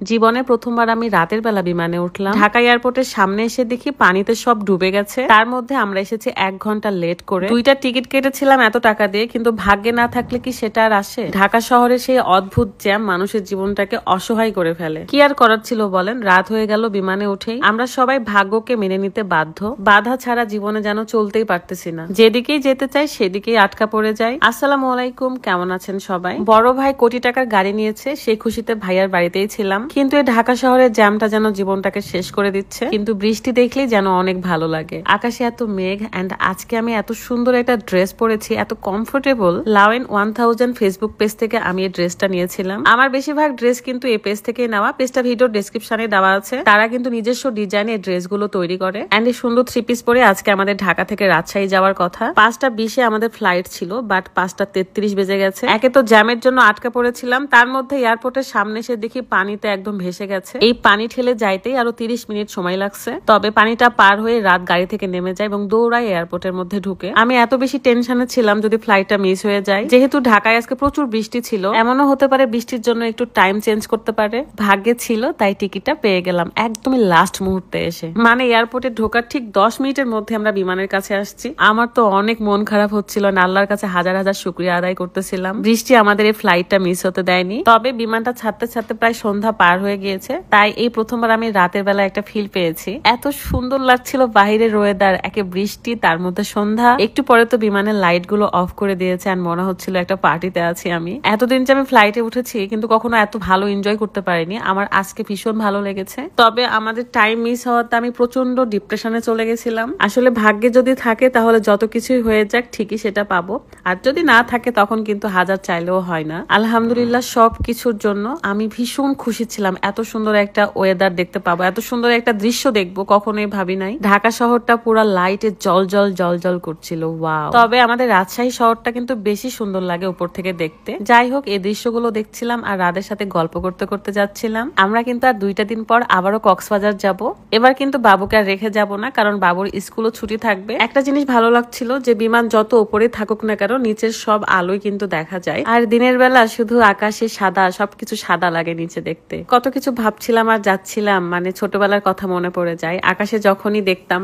জীবনে প্রথমবার আমি রাতের বেলা বিমানে উঠলাম। ঢাকা এয়ারপোর্টের সামনে এসে দেখি পানিতে সব ডুবে গেছে। তার মধ্যে আমরা এসেছি 1 ঘন্টা লেট করে। 2টা টিকিট কেটেছিলাম এত টাকা দিয়ে, কিন্তু ভাগ্যে না থাকলে কি সেটা আর আসে? ঢাকা শহরে সেই অদ্ভুত জ্যাম মানুষের জীবনটাকে অসহায় করে ফেলে। কি আর করার ছিল বলেন? রাত হয়ে গেল বিমানে উঠেই। আমরা সবাই ভাগ্যকে মেনে নিতে বাধ্য। বাধা ছাড়া জীবনে যেন চলতেই পারতেছি না। যেদিকেই যেতে চাই সেদিকেই আটকা পড়ে যাই। আসসালামু আলাইকুম, কেমন আছেন সবাই? বড় ভাই কোটি টাকার গাড়ি নিয়েছে, সেই খুশিতে ভাইয়ার বাড়িতেই ছিলাম। কিন্তু এই ঢাকা শহরের জ্যামটা যেন জীবনটাকে শেষ করে দিচ্ছে। কিন্তু বৃষ্টি দেখলেই যেন অনেক ভালো লাগে। আকাশে এত মেঘ, এন্ড আজকে আমি এত সুন্দর একটা ড্রেস পরেছি, এত কমফোর্টেবল। লাওয়েন 1000 ফেসবুক পেজ থেকে আমি এই ড্রেসটা নিয়েছিলাম। আমার বেশিরভাগ ড্রেস কিন্তু এই পেজ থেকেই নেওয়া। পেজটা ভিডিও ডেসক্রিপশনে দেওয়া আছে। তারা কিন্তু নিজস্ব ডিজাইনে এই ড্রেসগুলো তৈরি করে। এন্ড এই সুন্দর 3 পিস পরে আজকে আমাদের ঢাকা থেকে রাজশাহী যাওয়ার কথা। 5টা 20-এ আমাদের ফ্লাইট ছিল, বাট 5টা 33 বেজে গেছে। একে তো জ্যামের জন্য আটকা পড়েছিলাম, তার মধ্যে এয়ারপোর্টের সামনে এসে দেখি পানিতে একদম ভেসে গেছে। এই পানি ঠেলে যাইতেই আরো 30 মিনিট সময় লাগছে। তবে পানিটা পার হয়ে রাত গাড়ি থেকে নেমে যায় এবং দৌড়ায় এয়ারপোর্টের মধ্যে ঢুকে। আমি এত বেশি টেনশনে ছিলাম যদি ফ্লাইটটা মিস হয়ে যায়। যেহেতু ঢাকায় আজকে প্রচুর বৃষ্টি ছিল, এমনও হতে পারে বৃষ্টির জন্য একটু টাইম চেঞ্জ করতে পারে। ভাগ্যে ছিল তাই টিকিটটা পেয়ে গেলাম একদমই লাস্ট মুহূর্তে এসে। মানে এয়ারপোর্টে ঢোকার ঠিক 10 মিনিটের মধ্যে আমরা বিমানের কাছে আসছি। আমার তো অনেক মন খারাপ হচ্ছিল, আল্লাহর কাছে হাজার হাজার শুকরিয়া আদায় করতেছিলাম বৃষ্টি আমাদের এই ফ্লাইটটা মিস হতে দেয়নি। তবে বিমানটা ছাড়তে ছাড়তে প্রায় সন্ধ্যা পার হয়ে গিয়েছে, তাই এই প্রথমবার আমি রাতের বেলা একটা ফিল পেয়েছি। এত সুন্দর লাগছিল বাহিরের ওয়েদার, একে বৃষ্টি, তার মধ্যে সন্ধ্যা। একটু পরে তো বিমানের লাইট গুলো অফ করে দিয়েছে, আর মনে হচ্ছিল একটা পার্টিতে আছি আমি। এতদিন যে আমি ফ্লাইটে উঠেছি কিন্তু কখনো এত ভালো এনজয় করতে পারিনি। আমার আজকে ভীষণ ভালো লেগেছে। তবে আমাদের টাইম মিস হওয়াতে আমি প্রচন্ড ডিপ্রেশনে চলে গেছিলাম। আসলে ভাগ্যে যদি থাকে তাহলে যত কিছুই হয়ে যাক ঠিকই সেটা পাবো, আর যদি না থাকে তখন কিন্তু হাজার চাইলেও হয় না। আলহামদুলিল্লাহ সব কিছুর জন্য আমি ভীষণ খুশি ছিলাম। এত সুন্দর একটা ওয়েদার দেখতে পাবো, এত সুন্দর একটা দৃশ্য দেখবো কখনোই ভাবি নাই। ঢাকা শহরটা পুরো লাইটে জল জল জল জল করছিল। ওয়াও! তবে আমাদের রাজশাহী শহরটা কিন্তু বেশি সুন্দর লাগে উপর থেকে দেখতে। যাই হোক, এই দৃশ্যগুলো দেখছিলাম আর রাদের সাথে গল্প করতে করতে যাচ্ছিলাম। আমরা কিন্তু আর 2টা দিন পর আবারও কক্সবাজার যাব। এবার কিন্তু বাবুকে আর রেখে যাব না, কারণ বাবুর স্কুলও ছুটি থাকবে। একটা জিনিস ভালো লাগছিল যে বিমান যত উপরে থাকুক না কেন নিচের সব আলোই কিন্তু দেখা যায়, আর দিনের বেলা শুধু আকাশে সাদা, সবকিছু সাদা লাগে নিচে দেখতে। কত কিছু ভাবছিলাম আর যাচ্ছিলাম, মানে ছোটবেলার কথা মনে পড়ে যায়। আকাশে যখনই দেখতাম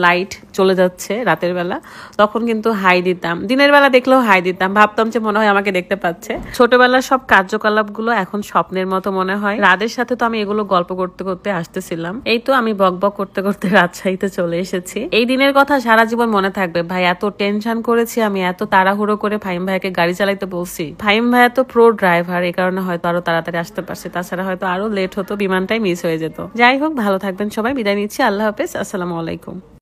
লাইট চলে যাচ্ছে রাতের বেলা, তখন কিন্তু হাই দিতাম। দিনের বেলা দেখলেও হাই দিতাম, ভাবতাম যে মনে হয় আমাকে দেখতে পাচ্ছে। ছোটবেলার সব কার্যকলাপ গুলো এখন স্বপ্নের মতো মনে হয়। রাদের সাথে তো আমি এগুলো গল্প করতে করতে আসতেছিলাম। এই তো আমি বক বক করতে করতে রাজশাহীতে চলে এসেছি। এই দিনের কথা সারা জীবন মনে থাকবে। ভাই এত টেনশন করেছি আমি, এত তাড়াহুড়ো করে ফাহিম ভাইকে গাড়ি চালাইতে বলছি। ফাহিম ভাই তো প্রো ড্রাইভার, এই কারণে হয়তো আরো তাড়াতাড়ি আসতে পারছে, তাছাড়া হয়তো আরো লেট হতো, বিমানটাই মিস হয়ে যেত। যাই হোক, ভালো থাকবেন সবাই। বিদায় নিচ্ছি, আল্লাহ হাফেজ, আসসালামু আলাইকুম।